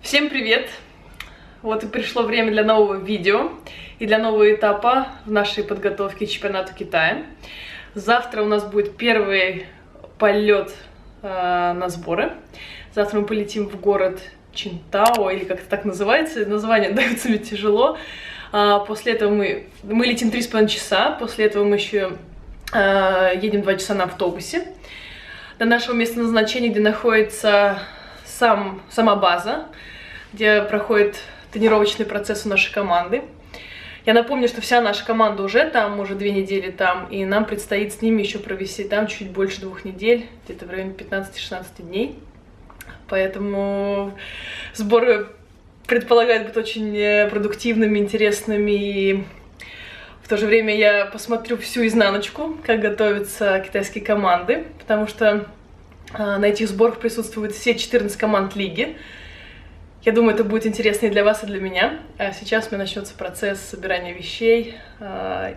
Всем привет! Вот и пришло время для нового видео и для нового этапа в нашей подготовке к чемпионату Китая. Завтра у нас будет первый полет на сборы. Завтра мы полетим в город Чинтао, или как это так называется, название дается мне тяжело. После этого мы летим 3,5 часа, после этого мы еще едем 2 часа на автобусе до нашего места назначения, где находится сама база, где проходит тренировочный процесс у нашей команды. Я напомню, что вся наша команда уже там, уже 2 недели там, и нам предстоит с ними еще провести там чуть больше 2 недель, где-то в районе 15-16 дней. Поэтому сборы предполагают быть очень продуктивными, интересными, и в то же время я посмотрю всю изнаночку, как готовятся китайские команды, потому что на этих сборах присутствуют все 14 команд лиги. Я думаю, это будет интересно и для вас, и для меня. А сейчас у меня начнется процесс собирания вещей,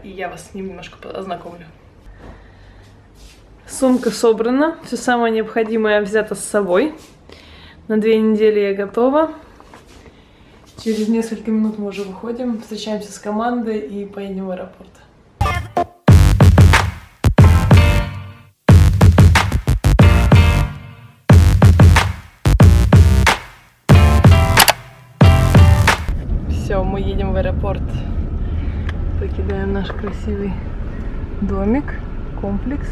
и я вас с ним немножко ознакомлю. Сумка собрана, все самое необходимое взято с собой. На 2 недели я готова. Через несколько минут мы уже выходим, встречаемся с командой и поедем в аэропорт. Все, мы едем в аэропорт. Покидаем наш красивый домик, комплекс.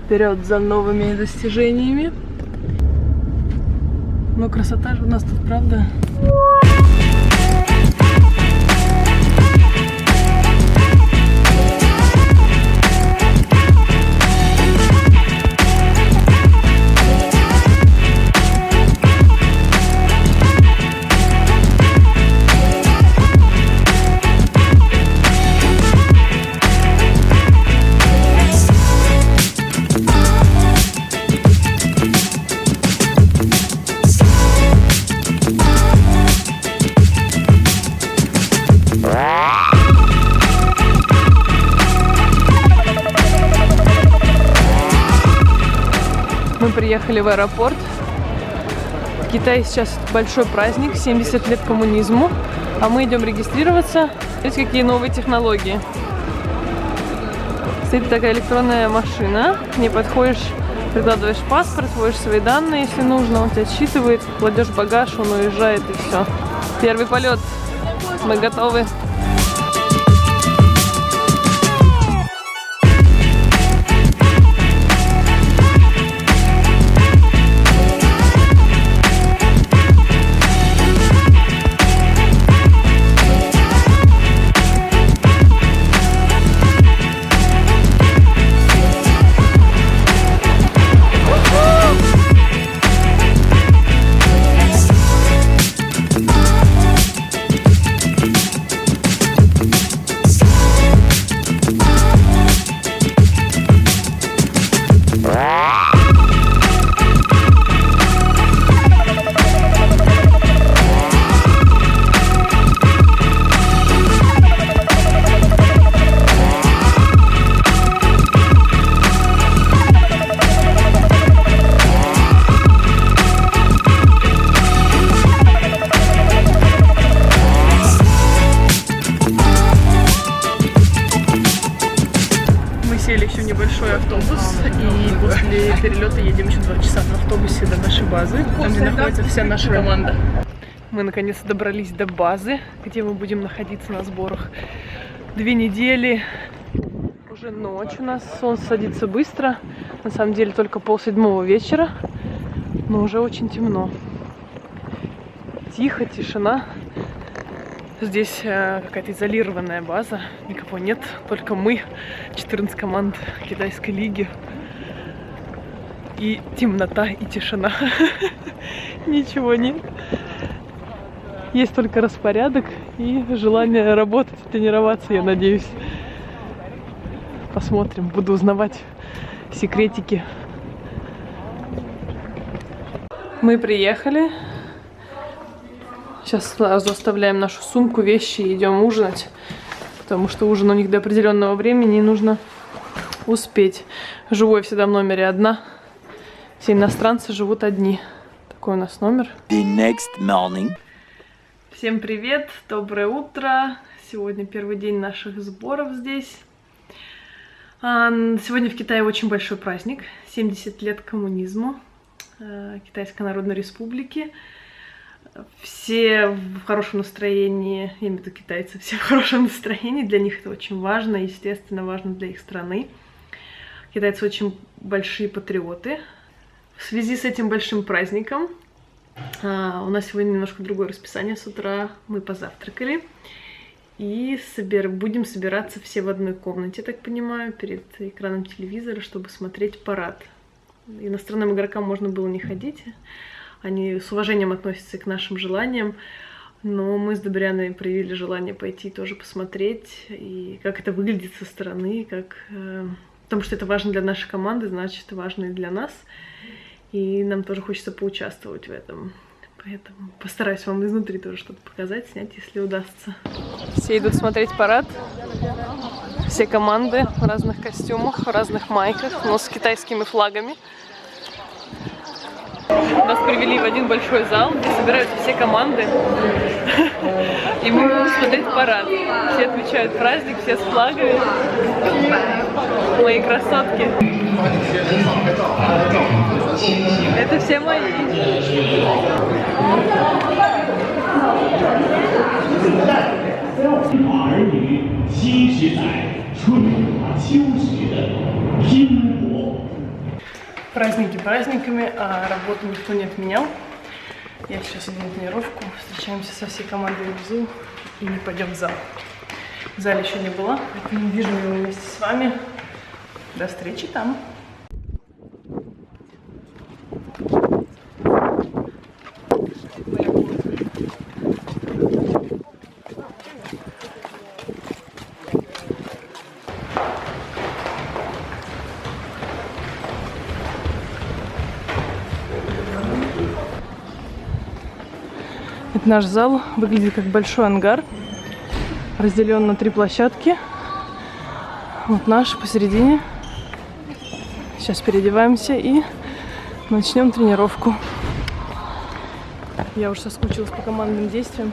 Вперед за новыми достижениями. Ну, красота же у нас тут, правда? Мы приехали в аэропорт. В Китае сейчас большой праздник, 70 лет коммунизму, а мы идем регистрироваться. Смотрите, какие новые технологии. Стоит такая электронная машина, к ней подходишь, прикладываешь паспорт, вводишь свои данные, если нужно, он тебя отсчитывает, кладешь багаж, он уезжает, и все. Первый полет. Мы готовы. Сели еще в небольшой автобус, и после перелета едем еще 2 часа на автобусе до нашей базы, там, где находится вся наша команда. Мы наконец-то добрались до базы, где мы будем находиться на сборах 2 недели. Уже ночь у нас, солнце садится быстро, на самом деле только 6:30 вечера, но уже очень темно. Тихо, тишина. Здесь какая-то изолированная база, никого нет, только мы, 14 команд китайской лиги. И темнота, и тишина. Ничего нет. Есть только распорядок и желание работать, тренироваться, я надеюсь. Посмотрим, буду узнавать секретики. Мы приехали. Сейчас сразу оставляем нашу сумку, вещи и идем ужинать, потому что ужин у них до определенного времени, и нужно успеть. Живу я всегда в номере одна. Все иностранцы живут одни. Какой у нас номер? The next morning. Всем привет, доброе утро. Сегодня первый день наших сборов здесь. Сегодня в Китае очень большой праздник. 70 лет коммунизму Китайской Народной Республики. Все в хорошем настроении, я имею в виду китайцы, все в хорошем настроении. Для них это очень важно, естественно, важно для их страны. Китайцы очень большие патриоты. В связи с этим большим праздником у нас сегодня немножко другое расписание. С утра мы позавтракали и будем собираться все в одной комнате, так понимаю, перед экраном телевизора, чтобы смотреть парад. Иностранным игрокам можно было не ходить, они с уважением относятся к нашим желаниям, но мы с Добряной проявили желание пойти тоже посмотреть, и как это выглядит со стороны, потому что это важно для нашей команды, значит, это важно и для нас. И нам тоже хочется поучаствовать в этом. Поэтому постараюсь вам изнутри тоже что-то показать, снять, если удастся. Все идут смотреть парад. Все команды в разных костюмах, в разных майках, но с китайскими флагами. Нас привели в один большой зал, где собираются все команды. И мы будем смотреть парад. Все отмечают праздник, все с флагами. Мои красотки. Это все мои. Праздники праздниками, а работу никто не отменял. Я сейчас иду на тренировку, встречаемся со всей командой внизу и пойдем в зал. В зале еще не была, поэтому вижу его вместе с вами. До встречи там. Это наш зал, выглядит как большой ангар, разделен на 3 площадки. Вот наш посередине. Сейчас переодеваемся и начнем тренировку. Я уже соскучилась по командным действиям.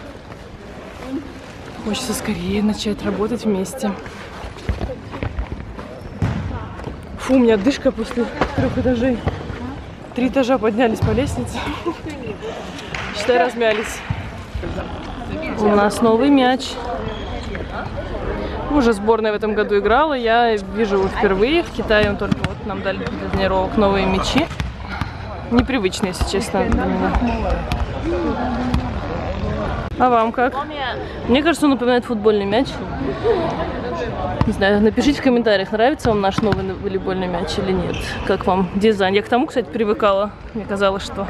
Хочется скорее начать работать вместе. Фу, у меня отдышка после 3 этажей. 3 этажа поднялись по лестнице. Считай, размялись. У нас новый мяч. Уже сборная в этом году играла. Я вижу его впервые. В Китае он только вот нам дали для тренировок новые мячи. Непривычные, если честно, для меня. А вам как? Мне кажется, он напоминает футбольный мяч. Не знаю, напишите в комментариях, нравится вам наш новый волейбольный мяч или нет. Как вам дизайн? Я к тому, кстати, привыкала. Мне казалось, что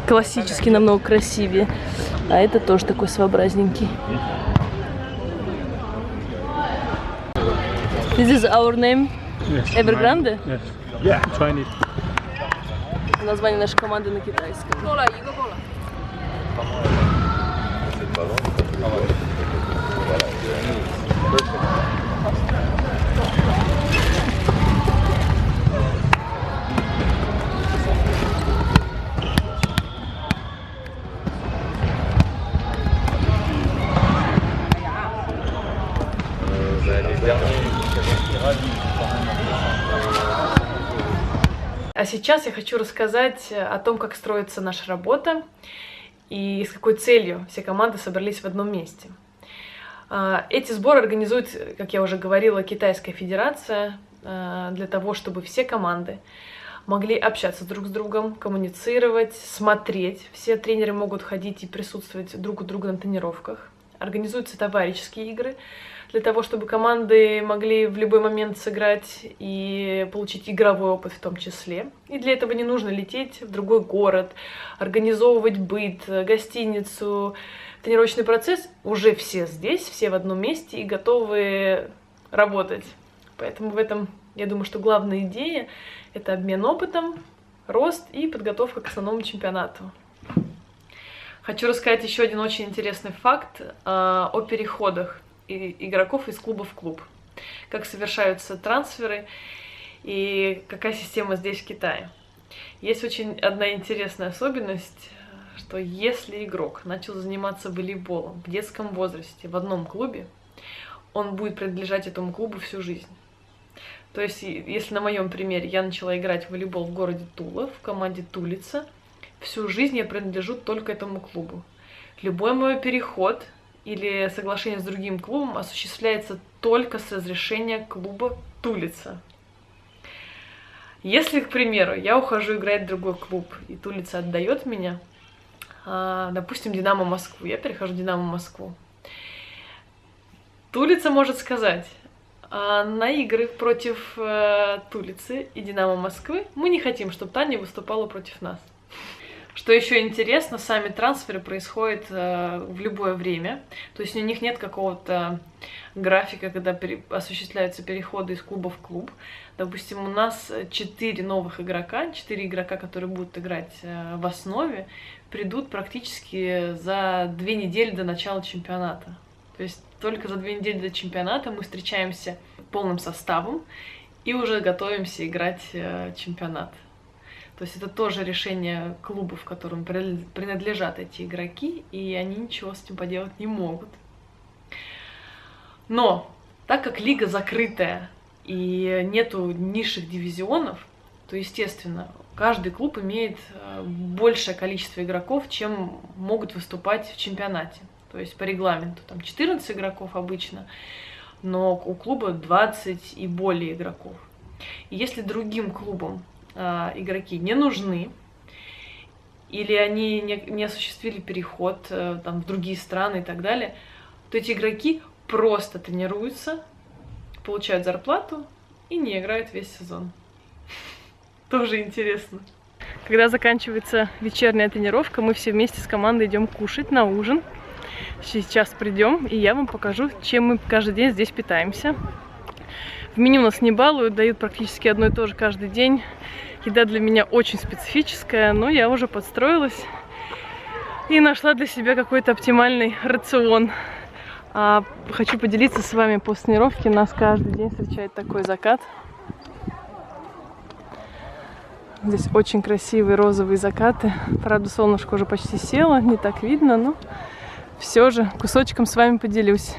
классический намного красивее. А это тоже такой своеобразненький. This is our name. Yes, Evergrande? Yes. Yeah, Chinese. Название нашей команды на китайском. А сейчас я хочу рассказать о том, как строится наша работа и с какой целью все команды собрались в одном месте. Эти сборы организует, как я уже говорила, Китайская Федерация для того, чтобы все команды могли общаться друг с другом, коммуницировать, смотреть. Все тренеры могут ходить и присутствовать друг у друга на тренировках. Организуются товарищеские игры для того, чтобы команды могли в любой момент сыграть и получить игровой опыт в том числе. И для этого не нужно лететь в другой город, организовывать быт, гостиницу, тренировочный процесс. Уже все здесь, все в одном месте и готовы работать. Поэтому в этом, я думаю, что главная идея — это обмен опытом, рост и подготовка к основному чемпионату. Хочу рассказать еще один очень интересный факт о переходах игроков из клуба в клуб. Как совершаются трансферы и какая система здесь в Китае. Есть очень одна интересная особенность. что если игрок начал заниматься волейболом в детском возрасте в одном клубе, он будет принадлежать этому клубу всю жизнь. То есть, если на моем примере я начала играть в волейбол в городе Тула, в команде Тулица, всю жизнь я принадлежу только этому клубу. Любой мой переход или соглашение с другим клубом осуществляется только с разрешения клуба Тулица. Если, к примеру, я ухожу играть в другой клуб, и Тулица отдает меня, допустим, Динамо Москву, я перехожу в Динамо Москву, Тулица может сказать: на игры против Тулицы и Динамо Москвы мы не хотим, чтобы Таня выступала против нас. Что еще интересно, сами трансферы происходят в любое время. То есть у них нет какого-то графика, когда осуществляются переходы из клуба в клуб. Допустим, у нас 4 новых игрока, 4 игрока, которые будут играть в основе, придут практически за 2 недели до начала чемпионата. То есть только за 2 недели до чемпионата мы встречаемся полным составом и уже готовимся играть чемпионат. То есть это тоже решение клубов, которым принадлежат эти игроки, и они ничего с этим поделать не могут. Но так как лига закрытая и нету низших дивизионов, то, естественно, каждый клуб имеет большее количество игроков, чем могут выступать в чемпионате. То есть по регламенту там 14 игроков обычно, но у клуба 20 и более игроков. И если другим клубам игроки не нужны, или они не осуществили переход там, в другие страны и так далее, то эти игроки просто тренируются, получают зарплату и не играют весь сезон. Тоже интересно. Когда заканчивается вечерняя тренировка, мы все вместе с командой идем кушать на ужин. Сейчас придем, и я вам покажу, чем мы каждый день здесь питаемся. В меню нас не балуют, дают практически одно и то же каждый день. Еда для меня очень специфическая, но я уже подстроилась и нашла для себя какой-то оптимальный рацион. Хочу поделиться с вами, после тренировки нас каждый день встречает такой закат. Здесь очень красивые розовые закаты. Правда, солнышко уже почти село, не так видно, но все же кусочком с вами поделюсь.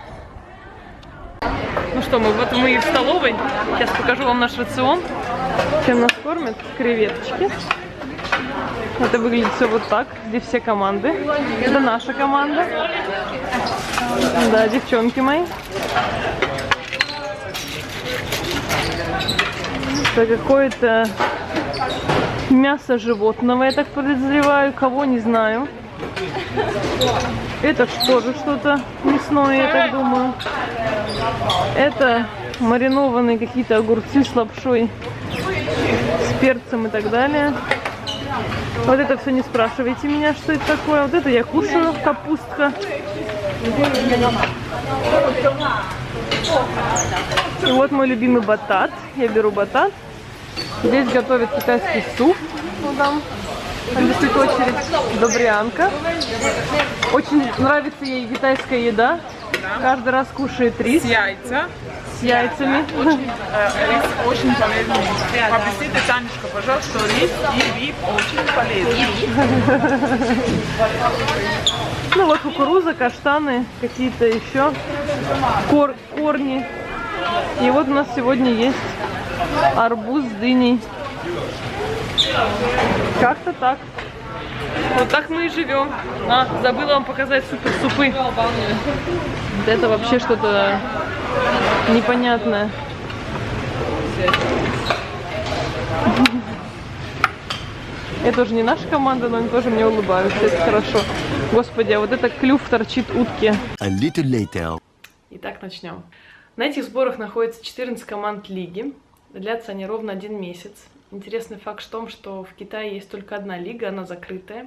Ну что, мы и в столовой. Сейчас покажу вам наш рацион. Чем нас кормят? Креветочки. Это выглядит все вот так. Здесь все команды. Это наша команда. Да, девчонки мои. Это какое-то мясо животного, я так подозреваю. Кого, не знаю. Это тоже что-то мясное, я так думаю. Это маринованные какие-то огурцы с лапшой, с перцем и так далее. Вот это все не спрашивайте меня, что это такое. Вот это я кушаю, капустка. И вот мой любимый батат. Я беру батат. Здесь готовят китайский суп. Вот там. Там стоит очередь. Добрянка. Очень нравится ей китайская еда. Каждый раз кушает рис. С яйцами. Рис очень полезный. Объясните, Танечка, пожалуйста, что рис и рыб очень полезны. Ну вот кукуруза, каштаны, какие-то еще корни. И вот у нас сегодня есть арбуз с дыней. Как-то так. Вот так мы и живем. Забыла вам показать супы. Вот это вообще что-то непонятное. Это уже не наша команда, но они тоже мне улыбаются. Это хорошо. Господи, а вот это клюв торчит утки. Итак, начнем. На этих сборах находится 14 команд лиги. Длятся они ровно 1 месяц. Интересный факт в том, что в Китае есть только одна лига, она закрытая.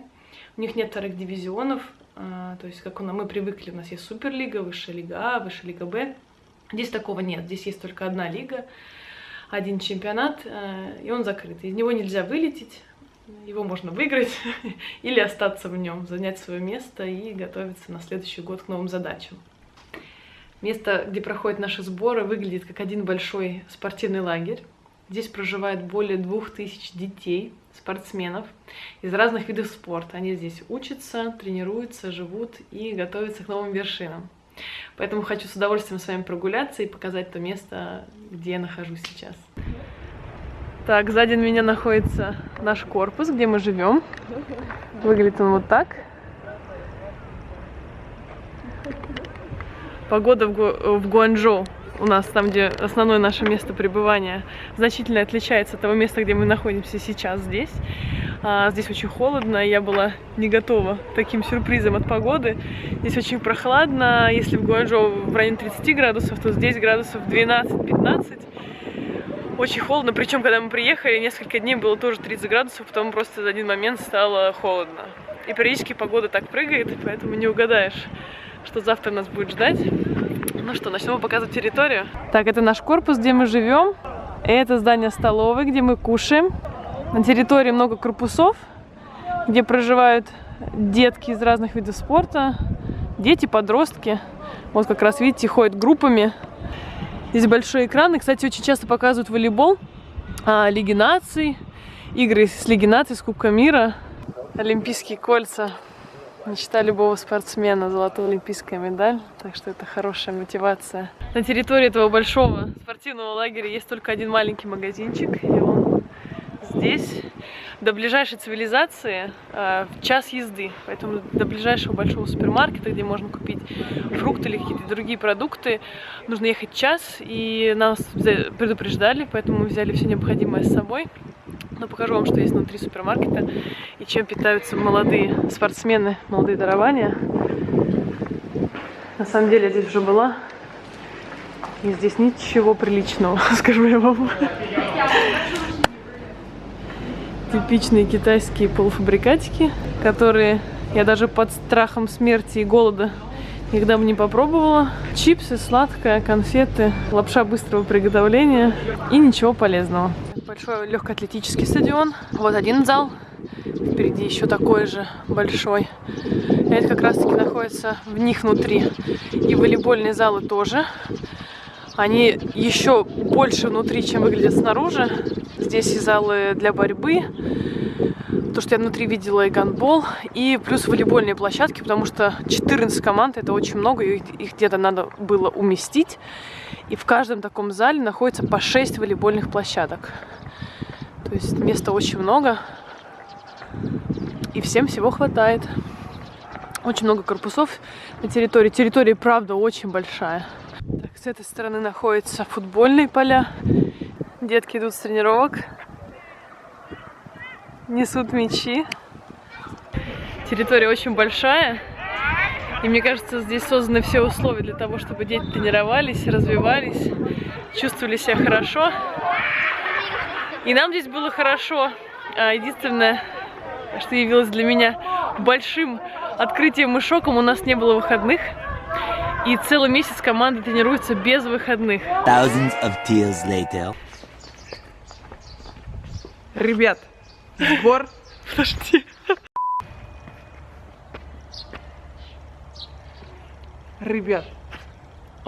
У них нет вторых дивизионов. То есть, как мы привыкли, у нас есть Суперлига, Высшая лига А, Высшая лига Б. Здесь такого нет. Здесь есть только одна лига, один чемпионат, и он закрыт. Из него нельзя вылететь. Его можно выиграть или остаться в нем, занять свое место и готовиться на следующий год к новым задачам. Место, где проходят наши сборы, выглядит как один большой спортивный лагерь. Здесь проживает более 2000 детей спортсменов из разных видов спорта. Они здесь учатся, тренируются, живут и готовятся к новым вершинам. Поэтому хочу с удовольствием с вами прогуляться и показать то место, где я нахожусь сейчас. Так, сзади меня находится наш корпус, где мы живем. Выглядит он вот так. Погода в Гуанчжоу, у нас там, где основное наше место пребывания, значительно отличается от того места, где мы находимся сейчас здесь. Здесь очень холодно, я была не готова к таким сюрпризам от погоды. Здесь очень прохладно, если в Гуанчжоу в районе 30 градусов, то здесь градусов 12-15. Очень холодно, причем когда мы приехали, несколько дней было тоже 30 градусов, потом просто в один момент стало холодно. И периодически погода так прыгает, поэтому не угадаешь, что завтра нас будет ждать. Ну что, начнем показывать территорию. Так, это наш корпус, где мы живем. Это здание столовой, где мы кушаем. На территории много корпусов, где проживают детки из разных видов спорта. Дети, подростки. Вот как раз, видите, ходят группами. Здесь большой экран. И, кстати, очень часто показывают волейбол, Лиги наций, игры с Лиги наций, с Кубка мира. Олимпийские кольца. Мечта любого спортсмена, золотая олимпийская медаль, так что это хорошая мотивация. На территории этого большого спортивного лагеря есть только один маленький магазинчик, и он здесь. До ближайшей цивилизации час езды, поэтому до ближайшего большого супермаркета, где можно купить фрукты или какие-то другие продукты, нужно ехать час, и нас предупреждали, поэтому мы взяли все необходимое с собой. Но покажу вам, что есть внутри супермаркета и чем питаются молодые спортсмены, молодые дарования. На самом деле я здесь уже была, и здесь ничего приличного, скажу я вам. Типичные китайские полуфабрикатики, которые я даже под страхом смерти и голода никогда бы не попробовала. Чипсы, сладкое, конфеты, лапша быстрого приготовления и ничего полезного. Большой легкоатлетический стадион. Вот один зал. Впереди еще такой же большой. Это как раз таки находится в них внутри. И волейбольные залы тоже. Они еще больше внутри, чем выглядят снаружи. Здесь и залы для борьбы. То, что я внутри видела, и гандбол. И плюс волейбольные площадки, потому что 14 команд, это очень много. И их где-то надо было уместить. И в каждом таком зале находится по 6 волейбольных площадок. То есть места очень много. И всем всего хватает. Очень много корпусов на территории. Территория, правда, очень большая. Так, с этой стороны находятся футбольные поля. Детки идут с тренировок. Несут мячи. Территория очень большая. И мне кажется, здесь созданы все условия для того, чтобы дети тренировались, развивались, чувствовали себя хорошо. И нам здесь было хорошо. Единственное, что явилось для меня большим открытием и шоком, у нас не было выходных. И целый месяц команда тренируется без выходных. Thousands of tears later. Ребят, сбор. Подожди. Ребят,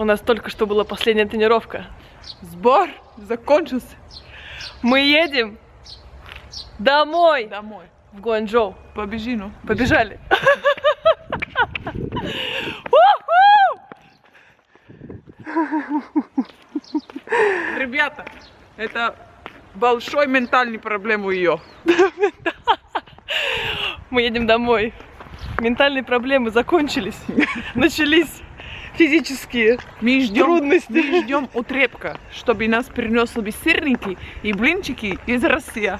У нас только что была последняя тренировка. сбор закончился. Мы едем домой. Домой. В Гуанчжоу. Побежи, ну. Побежали. Ребята, это большой ментальный проблем у ее. Мы едем домой. Ментальные проблемы закончились. Начались физические трудности. Мы ждем утрепка, чтобы нас принесли сырники и блинчики из России.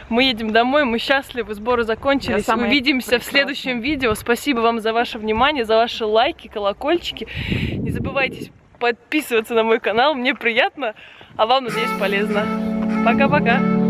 Мы едем домой, мы счастливы, сборы закончились. Увидимся в следующем видео. Спасибо вам за ваше внимание, за ваши лайки, колокольчики. Не забывайте подписываться на мой канал, мне приятно, а вам, надеюсь, полезно. Пока-пока!